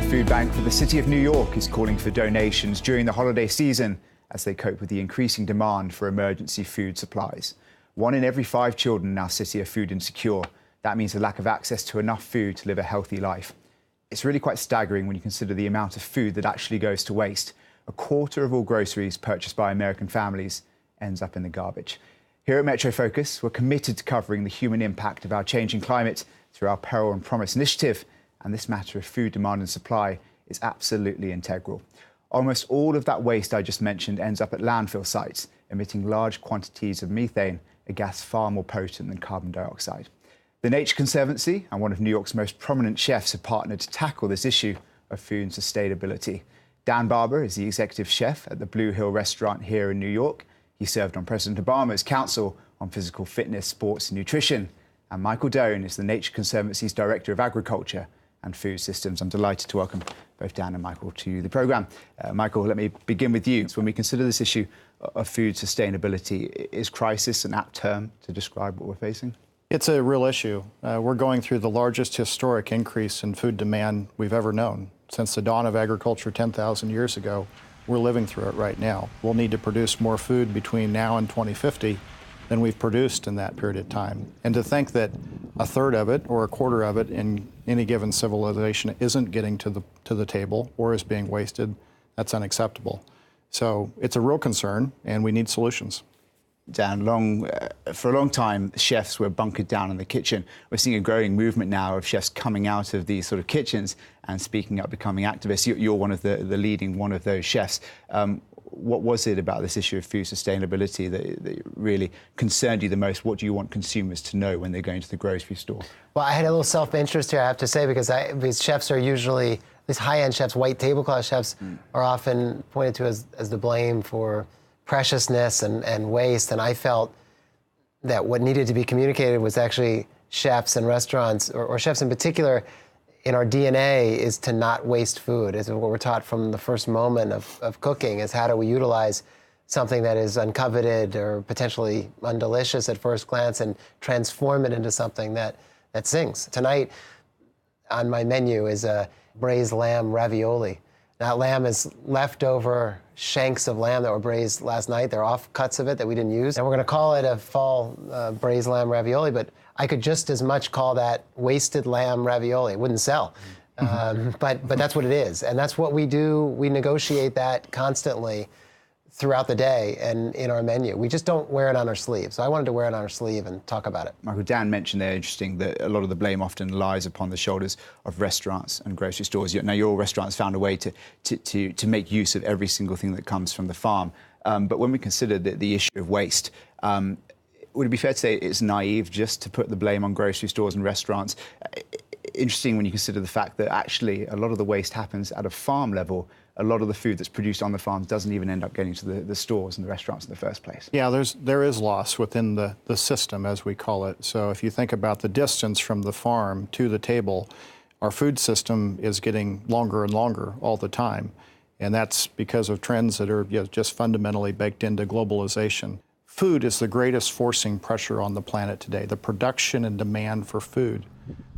Food Bank for the City of New York is calling for donations during the holiday season as they cope with the increasing demand for emergency food supplies. 1 in every 5 children in our city are food insecure. That means a lack of access to enough food to live a healthy life. It's really quite staggering when you consider the amount of food that actually goes to waste. A quarter of all groceries purchased by American families ends up in the garbage. Here at Metro Focus, we're committed to covering the human impact of our changing climate through our Peril and Promise initiative, and this matter of food demand and supply is absolutely integral. Almost all of that waste I just mentioned ends up at landfill sites, emitting large quantities of methane, a gas far more potent than carbon dioxide. The Nature Conservancy and one of New York's most prominent chefs have partnered to tackle this issue of food and sustainability. Dan Barber is the executive chef at the Blue Hill restaurant here in New York. He served on President Obama's Council on Physical Fitness, Sports and Nutrition. And Michael Doan is the Nature Conservancy's Director of Agriculture and Food Systems. I'm delighted to welcome both Dan and Michael to the programme. Michael, let me begin with you. So when we consider this issue of food sustainability, is crisis an apt term to describe what we're facing? It's a real issue. We're going through the largest historic increase in food demand we've ever known. Since the dawn of agriculture 10,000 years ago, we're living through it right now. We'll need to produce more food between now and 2050 than we've produced in that period of time. And to think that a third of it or a quarter of it in any given civilization isn't getting to the table or is being wasted, that's unacceptable. So it's a real concern and we need solutions. Dan, for a long time, chefs were bunkered down in the kitchen. We're seeing a growing movement now of chefs coming out of these sort of kitchens and speaking up, becoming activists. You're one of the leading one of those chefs. What was it about this issue of food sustainability that really concerned you the most? What do you want consumers to know when they're going to the grocery store? Well, I had a little self-interest here, I have to say, because these chefs are usually, these high-end chefs, white tablecloth chefs, are often pointed to as the blame for preciousness and waste. And I felt that what needed to be communicated was actually chefs and restaurants, or chefs in particular, in our DNA is to not waste food. Is what we're taught from the first moment of cooking, is how do we utilize something that is uncoveted or potentially undelicious at first glance and transform it into something that sings. Tonight on my menu is a braised lamb ravioli. That lamb is leftover shanks of lamb that were braised last night. They're offcuts of it that we didn't use. And we're gonna call it a fall braised lamb ravioli, but I could just as much call that wasted lamb ravioli. It wouldn't sell. But that's what it is. And that's what we do. We negotiate that constantly throughout the day and in our menu. We just don't wear it on our sleeve. So I wanted to wear it on our sleeve and talk about it. Michael, Dan mentioned there, interesting, that a lot of the blame often lies upon the shoulders of restaurants and grocery stores. Now, your restaurant's found a way to make use of every single thing that comes from the farm. But when we consider the issue of waste, would it be fair to say it's naive just to put the blame on grocery stores and restaurants? Interesting when you consider the fact that actually a lot of the waste happens at a farm level. A lot of the food that's produced on the farms doesn't even end up getting to the stores and the restaurants in the first place. Yeah, there is loss within the system, as we call it. So if you think about the distance from the farm to the table, our food system is getting longer and longer all the time. And that's because of trends that are just fundamentally baked into globalization. Food is the greatest forcing pressure on the planet today, the production and demand for food.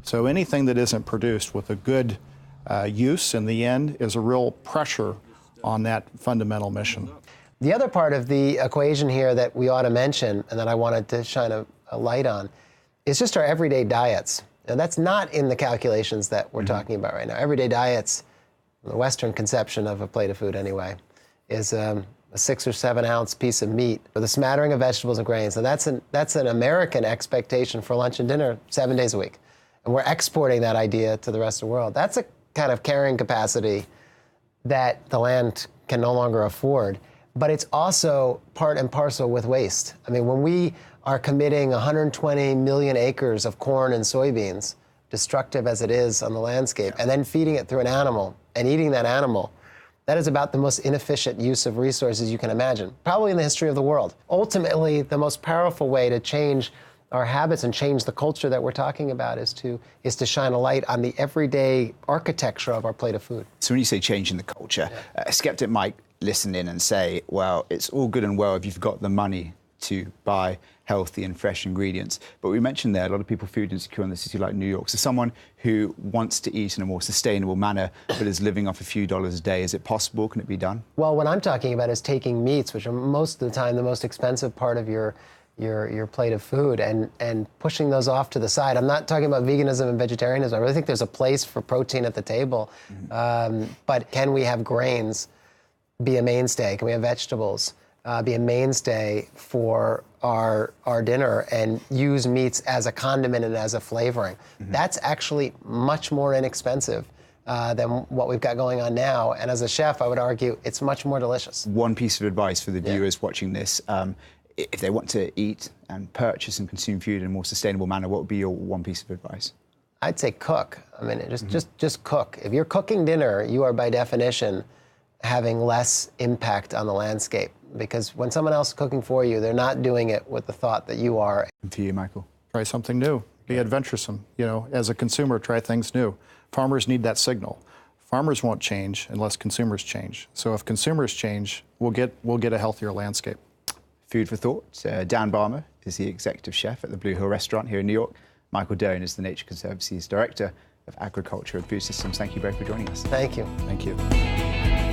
So anything that isn't produced with a good use in the end is a real pressure on that fundamental mission. The other part of the equation here that we ought to mention, and that I wanted to shine a light on, is just our everyday diets. And that's not in the calculations that we're talking about right now. Everyday diets, the Western conception of a plate of food anyway, is a 6 or 7 ounce piece of meat with a smattering of vegetables and grains. And that's an American expectation for lunch and dinner 7 days a week. And we're exporting that idea to the rest of the world. That's a kind of carrying capacity that the land can no longer afford. But it's also part and parcel with waste. I mean, when we are committing 120 million acres of corn and soybeans, destructive as it is on the landscape, and then feeding it through an animal and eating that animal, that is about the most inefficient use of resources you can imagine, probably in the history of the world. Ultimately, the most powerful way to change our habits and change the culture that we're talking about is to shine a light on the everyday architecture of our plate of food. So when you say changing the culture, a skeptic might listen in and say, well, it's all good and well if you've got the money to buy healthy and fresh ingredients. But we mentioned there a lot of people food insecure in a city like New York. So someone who wants to eat in a more sustainable manner but is living off a few dollars a day, is it possible? Can it be done? Well, what I'm talking about is taking meats, which are most of the time the most expensive part of your plate of food, and pushing those off to the side. I'm not talking about veganism and vegetarianism. I really think there's a place for protein at the table. But can we have grains be a mainstay? Can we have vegetables be a mainstay for our dinner, and use meats as a condiment and as a flavoring? That's actually much more inexpensive than what we've got going on now. And as a chef, I would argue it's much more delicious. One piece of advice for the viewers watching this, if they want to eat and purchase and consume food in a more sustainable manner, what would be your one piece of advice? I'd say cook. I mean, just cook. If you're cooking dinner, you are by definition having less impact on the landscape, because when someone else is cooking for you, they're not doing it with the thought that you are. And for you, Michael? Try something new. Be adventuresome. You know, as a consumer, try things new. Farmers need that signal. Farmers won't change unless consumers change. So if consumers change, we'll get a healthier landscape. Food for thought. Dan Balmer is the executive chef at the Blue Hill Restaurant here in New York. Michael Doan is the Nature Conservancy's Director of Agriculture and Food Systems. Thank you both for joining us. Thank you. Thank you.